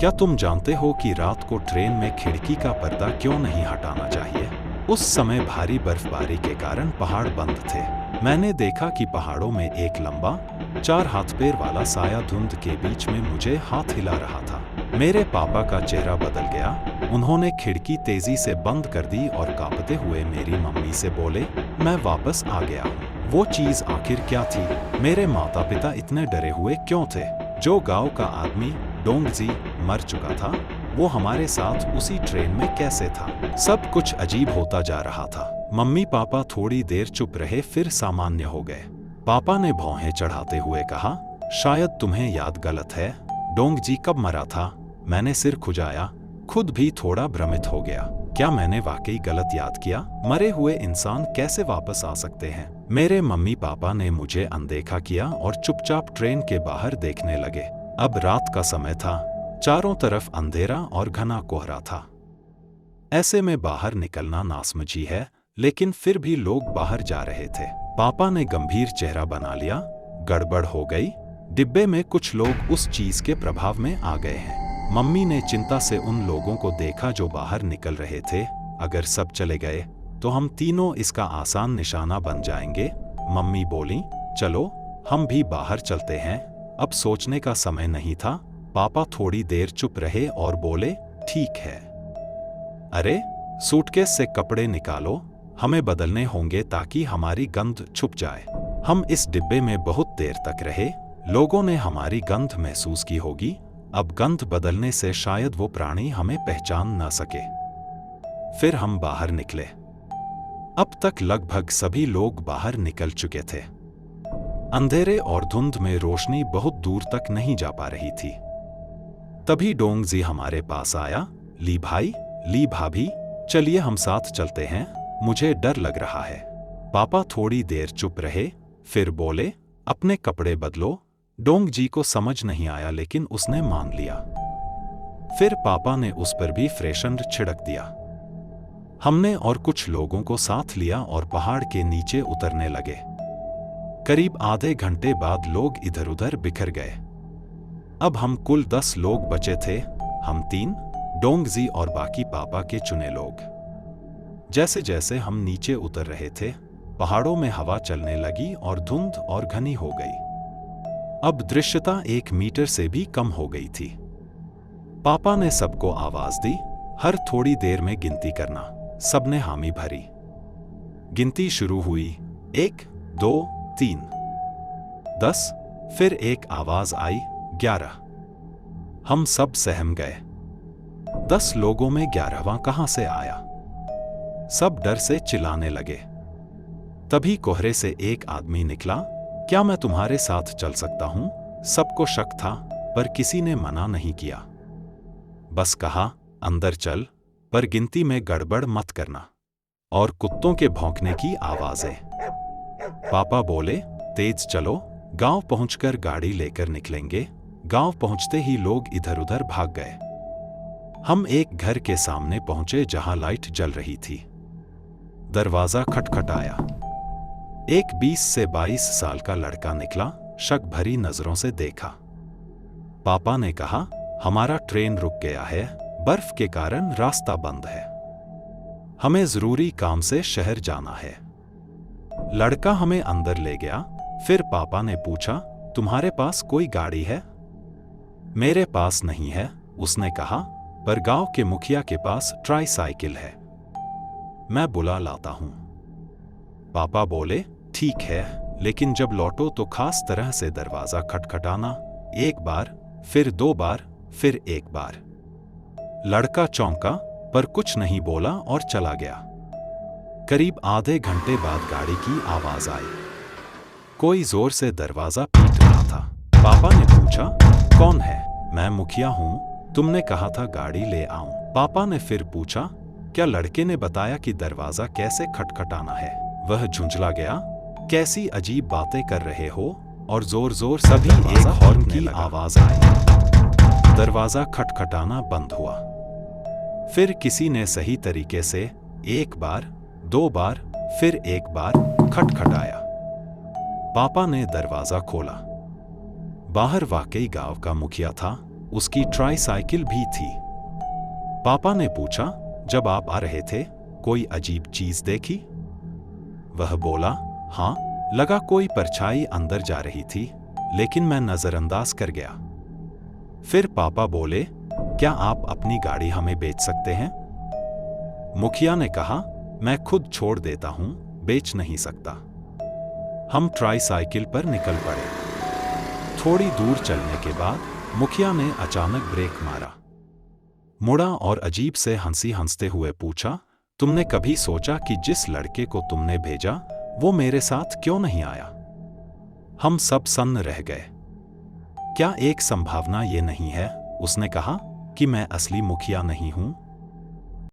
क्या तुम जानते हो कि रात को ट्रेन में खिड़की का पर्दा क्यों नहीं हटाना चाहिए? उस समय भारी बर्फबारी के कारण पहाड़ बंद थे। मैंने देखा कि पहाड़ों में एक लंबा 4 हाथ पैर वाला साया धुंध के बीच में मुझे हाथ हिला रहा था। मेरे पापा का चेहरा बदल गया। उन्होंने खिड़की तेजी से बंद कर दी और कांपते हुए मेरी मम्मी से बोले, मैं वापस आ गया हूँ। वो चीज आखिर क्या थी? मेरे माता पिता इतने डरे हुए क्यों थे? जो गांव का आदमी डोंगजी मर चुका था, वो हमारे साथ उसी ट्रेन में कैसे था? सब कुछ अजीब होता जा रहा था। मम्मी पापा थोड़ी देर चुप रहे, फिर सामान्य हो गए। पापा ने भौहें चढ़ाते हुए कहा, शायद तुम्हें याद गलत है। डोंगजी कब मरा था? मैंने सिर खुजाया, खुद भी थोड़ा भ्रमित हो गया। क्या मैंने वाकई गलत याद किया? मरे हुए इंसान कैसे वापस आ सकते हैं? मेरे मम्मी पापा ने मुझे अनदेखा किया और चुपचाप ट्रेन के बाहर देखने लगे। अब रात का समय था, चारों तरफ अंधेरा और घना कोहरा था। ऐसे में बाहर निकलना नासमझी है, लेकिन फिर भी लोग बाहर जा रहे थे। पापा ने गंभीर चेहरा बना लिया। गड़बड़ हो गई। डिब्बे में कुछ लोग उस चीज के प्रभाव में आ गए हैं। मम्मी ने चिंता से उन लोगों को देखा जो बाहर निकल रहे थे। अगर सब चले गए तो हम तीनों इसका आसान निशाना बन जाएंगे। मम्मी बोली, चलो हम भी बाहर चलते हैं। अब सोचने का समय नहीं था। पापा थोड़ी देर चुप रहे और बोले, ठीक है। अरे, सूटकेस से कपड़े निकालो, हमें बदलने होंगे ताकि हमारी गंध छुप जाए। हम इस डिब्बे में बहुत देर तक रहे। लोगों ने हमारी गंध महसूस की होगी। अब गंध बदलने से शायद वो प्राणी हमें पहचान न सके। फिर हम बाहर निकले। अब तक लगभग सभी लोग बाहर निकल चुके थे। अंधेरे और धुंध में रोशनी बहुत दूर तक नहीं जा पा रही थी। तभी डोंगजी हमारे पास आया। ली भाई, ली भाभी, चलिए हम साथ चलते हैं, मुझे डर लग रहा है। पापा थोड़ी देर चुप रहे, फिर बोले, अपने कपड़े बदलो। डोंगजी को समझ नहीं आया, लेकिन उसने मान लिया। फिर पापा ने उस पर भी फ्रेशनर छिड़क दिया। हमने और कुछ लोगों को साथ लिया और पहाड़ के नीचे उतरने लगे। करीब आधे घंटे बाद लोग इधर उधर बिखर गए। अब हम कुल 10 लोग बचे थे। हम 3, डोंगजी और बाकी पापा के चुने लोग। जैसे जैसे हम नीचे उतर रहे थे, पहाड़ों में हवा चलने लगी और धुंध और घनी हो गई। अब दृश्यता 1 मीटर से भी कम हो गई थी। पापा ने सबको आवाज दी, हर थोड़ी देर में गिनती करना। सबने हामी भरी। गिनती शुरू हुई। 1, 2, 3, 10। फिर एक आवाज आई, 11। हम सब सहम गए। 10 लोगों में 11वां कहां से आया? सब डर से चिल्लाने लगे। तभी कोहरे से एक आदमी निकला। क्या मैं तुम्हारे साथ चल सकता हूं? सबको शक था, पर किसी ने मना नहीं किया। बस कहा, अंदर चल, पर गिनती में गड़बड़ मत करना। और कुत्तों के भौंकने की आवाजें। पापा बोले, तेज चलो, गांव पहुंचकर गाड़ी लेकर निकलेंगे। गांव पहुंचते ही लोग इधर उधर भाग गए। हम एक घर के सामने पहुंचे जहां लाइट जल रही थी। दरवाजा खटखटाया। एक 20 से 22 साल का लड़का निकला। शक भरी नजरों से देखा। पापा ने कहा, हमारा ट्रेन रुक गया है, बर्फ के कारण रास्ता बंद है, हमें जरूरी काम से शहर जाना है। लड़का हमें अंदर ले गया। फिर पापा ने पूछा, तुम्हारे पास कोई गाड़ी है? मेरे पास नहीं है, उसने कहा, पर गांव के मुखिया के पास ट्राइसाइकिल है, मैं बुला लाता हूं। पापा बोले, ठीक है, लेकिन जब लौटो तो खास तरह से दरवाजा खटखटाना। 1 बार, फिर 2 बार, फिर 1 बार। लड़का चौंका, पर कुछ नहीं बोला और चला गया। करीब आधे घंटे बाद गाड़ी की आवाज आई। कोई जोर से दरवाजा पीट रहा था। पापा ने पूछा, कौन है? मैं मुखिया हूं, तुमने कहा था गाड़ी ले आऊं। पापा ने फिर पूछा, क्या लड़के ने बताया कि दरवाजा कैसे खटखटाना है? वह झुंझला गया, कैसी अजीब बातें कर रहे हो? और जोर जोर सभी एक हॉर्न की आवाज आई। दरवाजा खटखटाना बंद हुआ। फिर किसी ने सही तरीके से 1 बार, 2 बार, फिर 1 बार खटखटाया। पापा ने दरवाजा खोला। बाहर वाकई गांव का मुखिया था। उसकी ट्राईसाइकिल भी थी। पापा ने पूछा, जब आप आ रहे थे कोई अजीब चीज देखी? वह बोला, हाँ, लगा कोई परछाई अंदर जा रही थी, लेकिन मैं नजरअंदाज कर गया। फिर पापा बोले, क्या आप अपनी गाड़ी हमें बेच सकते हैं? मुखिया ने कहा, मैं खुद छोड़ देता हूं, बेच नहीं सकता। हम ट्राईसाइकिल पर निकल पड़े। थोड़ी दूर चलने के बाद मुखिया ने अचानक ब्रेक मारा, मुड़ा और अजीब से हंसते हुए पूछा, तुमने कभी सोचा कि जिस लड़के को तुमने भेजा वो मेरे साथ क्यों नहीं आया? हम सब सन्न रह गए। क्या एक संभावना ये नहीं है, उसने कहा, कि मैं असली मुखिया नहीं हूं?